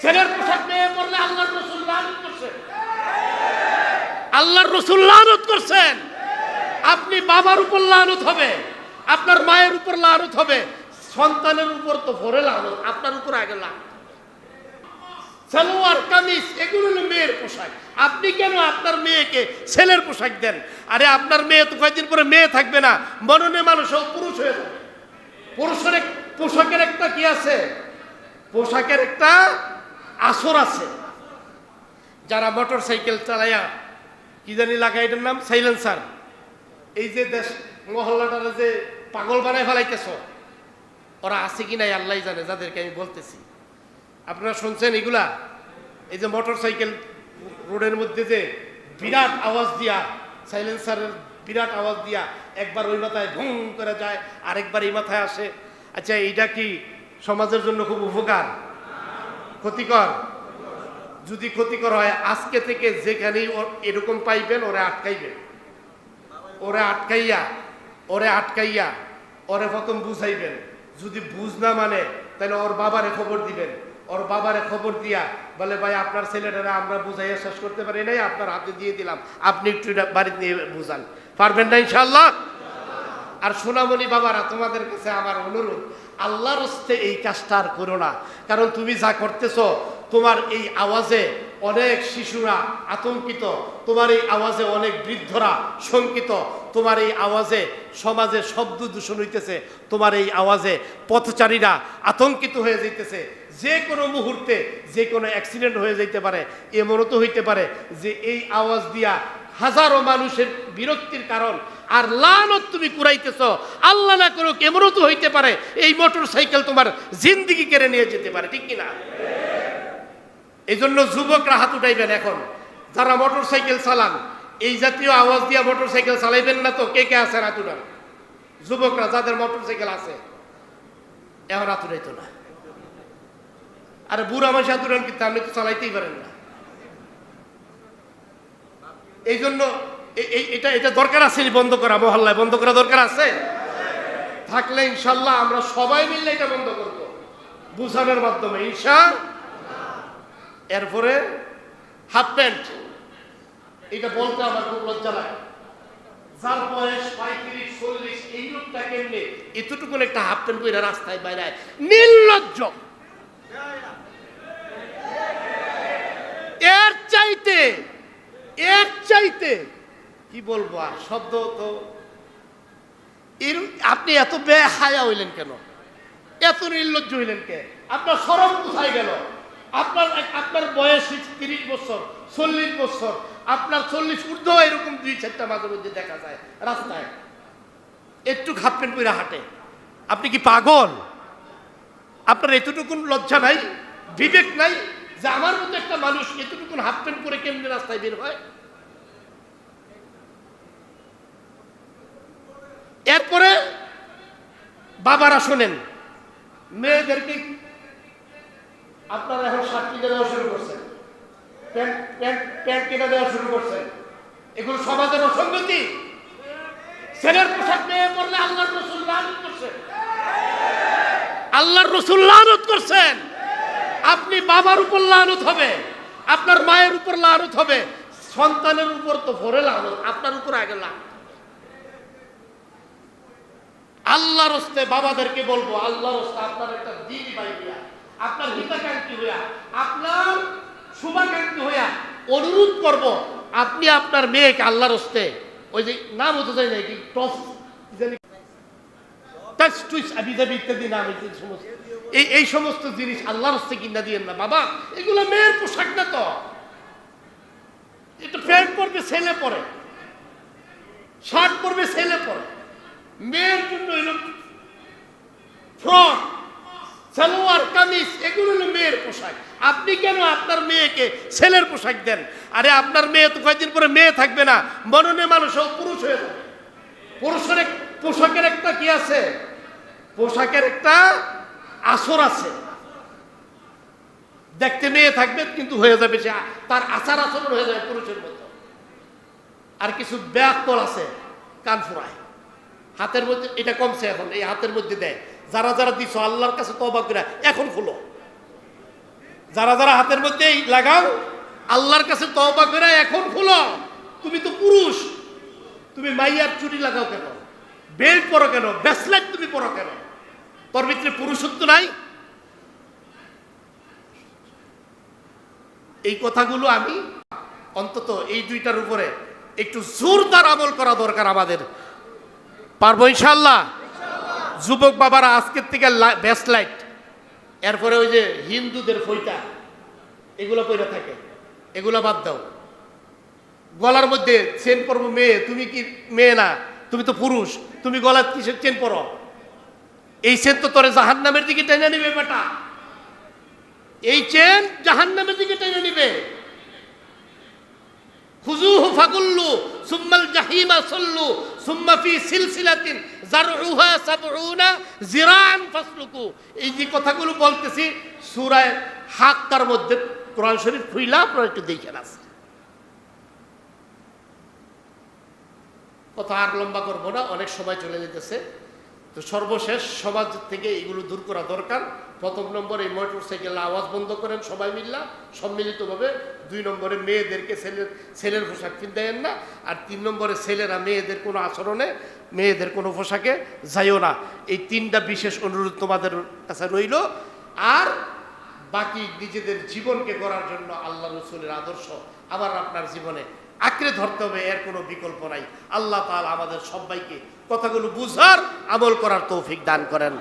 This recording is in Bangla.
ছেলের পোশাক মেয়ে পরলে আল্লাহর রাসূল লানত করছেন, আল্লাহর রাসূল লানত করছেন। আপনি বাবার উপর লানত হবে, আপনার মায়ের উপর লানত হবে, সন্তানের উপর তো পরে লানত, আপনার উপর আগে লানত। সালোয়ার কামিজ এগুলো হলো মেয়ের পোশাক। আপনি কেন আপনার মেয়েকে ছেলের পোশাক দেন? আরে আপনার মেয়ে তো কয়েকদিন পরে মেয়ে থাকবে না, মননে মানুষ পুরুষ হয়ে যাবে। পুরুষের পোশাকের একটা কি আছে, পোশাকের একটা আসর আছে। যারা মোটর সাইকেল চালায়া কি জানি লাগাই, এটার নাম সাইলেন্সার, এই যে দেশ মহল্লাটারে যে পাগল বানায় ফেলাইতেছ, ওরা আছে কি নাই আল্লাহ জানে, যাদেরকে আমি বলতেছি। আপনারা শুনছেন এগুলা? এই যে মোটর সাইকেল রোডের মধ্যে যে বিরাট আওয়াজ দিয়া, সাইলেন্সারের বিরাট আওয়াজ দিয়া একবার ওই মাথায় ভুং করে যায়, আরেকবার এই মাথায় আসে। আচ্ছা, এইটা কি সমাজের জন্য খুব উপকার, ক্ষতিকর? যদি ক্ষতিকর হয়, আজকে থেকে যেখানেই এরকম পাইবেন ওরে আটকাইবেন, ওরে আটকাইয়া ওরে প্রথম বুঝাইবেন। যদি বুঝ না মানে তাহলে ওর বাবারে খবর দিবেন। ওর বাবারে খবর দিয়া বলে, ভাই আপনার ছেলেটারা আমরা বুঝাইয়া শেষ করতে পারি নাই, আপনার হাতে দিয়ে দিলাম, আপনি একটু বাড়িতে নিয়ে বুঝান। পারবেন না ইনশাআল্লাহ? আর সোনামণি বাবারা, তোমাদের কাছে আমার অনুরোধ, আল্লাহর হস্তে এই কাজটা আর করো না। কারণ তুমি যা করতেছো, তোমার এই আওয়াজে অনেক শিশুরা আতঙ্কিত, তোমার এই আওয়াজে অনেক বৃদ্ধরা শঙ্কিত, তোমার এই আওয়াজে সমাজে শব্দ দূষণ হইতেছে, তোমার এই আওয়াজে পথচারীরা আতঙ্কিত হয়ে যাইতেছে। যে কোনো মুহূর্তে যে কোনো অ্যাক্সিডেন্ট হয়ে যাইতে পারে। এমনও তো হইতে পারে যে এই আওয়াজ দিয়া হাজারো মানুষের বিরক্তির কারণ, আর লানত তুমি কুড়াইতেছ। আল্লাহ না করুক, এমনও তো হইতে পারে এই মোটর সাইকেল তোমার জিন্দিগি কেড়ে নিয়ে যেতে পারে, ঠিক কিনা? এই জন্য যুবকরা হাত উঠাইবেন। এখন যারা মোটর সাইকেল চালান, এই জাতীয় আওয়াজ দিয়া মোটর সাইকেল চালাইবেন না তো। কে কে আছেন হাত উঠান? যুবকরা যাদের মোটর সাইকেল আছে, এখন হাত উঠাইতো না। আরে বুড়া মানুষ হাত উঠান, কিন্তু আপনি তো চালাইতেই পারেন না। এই জন্য এটা দরকার আছে বন্ধ করা, মহল্লায় বন্ধ করা দরকার আছে। থাকলে ইনশাল্লাহ আমরা সবাই মিলে এটা বন্ধ করবো বুঝানোর মাধ্যমে, ইনশাআল্লাহ। এরপরে হাফ প্যান্ট, এটা বলতে আমার খুব লজ্জা লাগে। যার বয়স 35-40, এই লোকটা কেমনে এতটুকুন একটা হাফ প্যান্ট পরে রাস্তায় বাইরে, নির্লজ্জ। এর চাইতে কি বলবো আর, শব্দ তো। আপনি এত বেহায়া হইলেন কেন? এত নির্লজ্জ হইলেন কে? আপনার শরম কোথায় গেল? আপনার বয়স 30 বছর, 40 বছর, আপনার 40 ঊর্ধ্ব এরকম 2-4টা মাঝে মধ্যে দেখা যায় রাস্তায়, একটু হাফ প্যান্ট পরে হাঁটে। আপনি কি পাগল? আপনার এতটুকুন লজ্জা নাই, বিবেক নাই যে আমার মতো একটা মানুষ এতটুকুন হাফ প্যান্ট পরে কেমনে রাস্তায় বের হয়? এরপরে বাবারা শোনেন, মেয়েদেরকে আপনারা এখন শার্ট কিনে দেওয়া শুরু করছেন, প্যান্ট কিনে দেওয়া শুরু করছেন। এগুলো সমাজের অসঙ্গতি। ছেলের পোশাক মেয়ে পরলে আল্লাহর রাসূল লানত করছেন, আল্লাহর রাসূল লানত করছেন। আপনি বাবার উপর লানত হবে, আপনার মায়ের উপর লানত হবে, সন্তানের উপর তো পরে লানত, আপনার উপর আগে লানত। আল্লাহর হস্তে বাবাদেরকে বলবো, আল্লাহর হস্তে আপনার একটা দিন বাইয়া, আপনার হিতাকাঙ্ক্ষী হইয়া, আপনার শুভাকাঙ্ক্ষী হইয়া অনুরোধ করব, আপনি আপনার মেয়েকে আল্লাহর হস্তে, ওই যে নাম হতে চাই না কি টস টাচ টুইস আবিদাবি ইত্যাদি নাম, এই সমস্ত জিনিস আল্লাহর হস্তে কিনা দিয়েন না বাবা। এগুলো মেয়ের পোশাক না তো। এটা প্যান্ট পরবে ছেলে পরে, শার্ট পরবে ছেলে পরে, মেয়ের জন্য এলো ফ্রক, সালোয়ার কামিজ, এগুলো হলো মেয়ের পোশাক। আপনি কেন আপনার মেয়েকে ছেলের পোশাক দেন? আরে আপনার মেয়ে তো কয়েকদিন পরে মেয়ে থাকবে না, মননে মানুষ পুরুষ হয়ে যাবে। পুরুষের পোশাকের একটা কি আছে, পোশাকের একটা আসর আছে। দেখতে মেয়ে থাকবে কিন্তু হয়ে যাবে সে, তার আচার আচরণ হয়ে যাবে পুরুষের মতো। আর কিছু ব্যাকল আছে, কান ফুরায়, হাতের মধ্যে, এটা কমছে এখন, এই হাতের মধ্যে দেয়। যারা যারা দিছো আল্লাহর কাছে তওবা করে এখন খুলো। যারা যারা হাতের মধ্যেই লাগাও, আল্লাহর কাছে তওবা করে এখন খুলো। তুমি তো পুরুষ, তুমি মাইয়ার চুরি লাগাও কেন, বেল্ট পরো কেন, ব্রেসলেট তুমি পরো কেন? তোর ভিতরে পুরুষত্ব নাই? এই কথাগুলো আমি অন্তত এই দুইটার উপরে একটু জোরদার আমল করা দরকার আমাদের। পারবো ইনশাল্লাহ? যুবক বাবারা আজকের থেকে ব্রেসলাইট, এরপরে ওই যে হিন্দুদের ফইটা, এগুলো পরে থাকে, এগুলো বাদ দাও। গলার মধ্যে চেন পরবো মেয়ে, তুমি কি মেয়ে না, তুমি তো পুরুষ, তুমি গলার কিসের চেন পরো? এই চেন তো তোরে জাহান্নামের দিকে টেনে নিবে বেটা, এই চেন জাহান্নামের দিকে টেনে নিবে। খুজুহু ফাগুল্লু সুম্মাল জাহিমা সাল্লু সুম্মা ফি সিলসিলাতিন যারউহা ৭০ যিরাআন ফাসলুকু। এই যে কথাগুলো বলতেছি সূরা হাক্কার মধ্যে, কোরআন শরীফ খুইলা আপনারা একটু দেখে আসেন। কথা আর লম্বা করবো না, অনেক সময় চলে যেতেছে। তো সর্বশেষ সমাজ থেকে এগুলো দূর করা দরকার। প্রথম নম্বর, এই মোটর সাইকেলের আওয়াজ বন্ধ করেন সবাই মিল্লা সম্মিলিতভাবে। 2 নম্বরে মেয়েদেরকে ছেলের পোশাক কিনতেন না। আর 3 নম্বরে ছেলেরা মেয়েদের কোনো আচরণে, মেয়েদের কোনো পোশাকে যাইও না। এই 3টা বিশেষ অনুরোধ তোমাদের কাছে রইল। আর বাকি নিজেদের জীবনকে গড়ার জন্য আল্লাহ রসুলের আদর্শ আবার আপনার জীবনে আঁকড়ে ধরতে হবে, এর কোনো বিকল্প নাই। আল্লাহ তাআলা আমাদের সবাইকে কথাগুলো বুঝার, আমল করার তৌফিক দান করেন।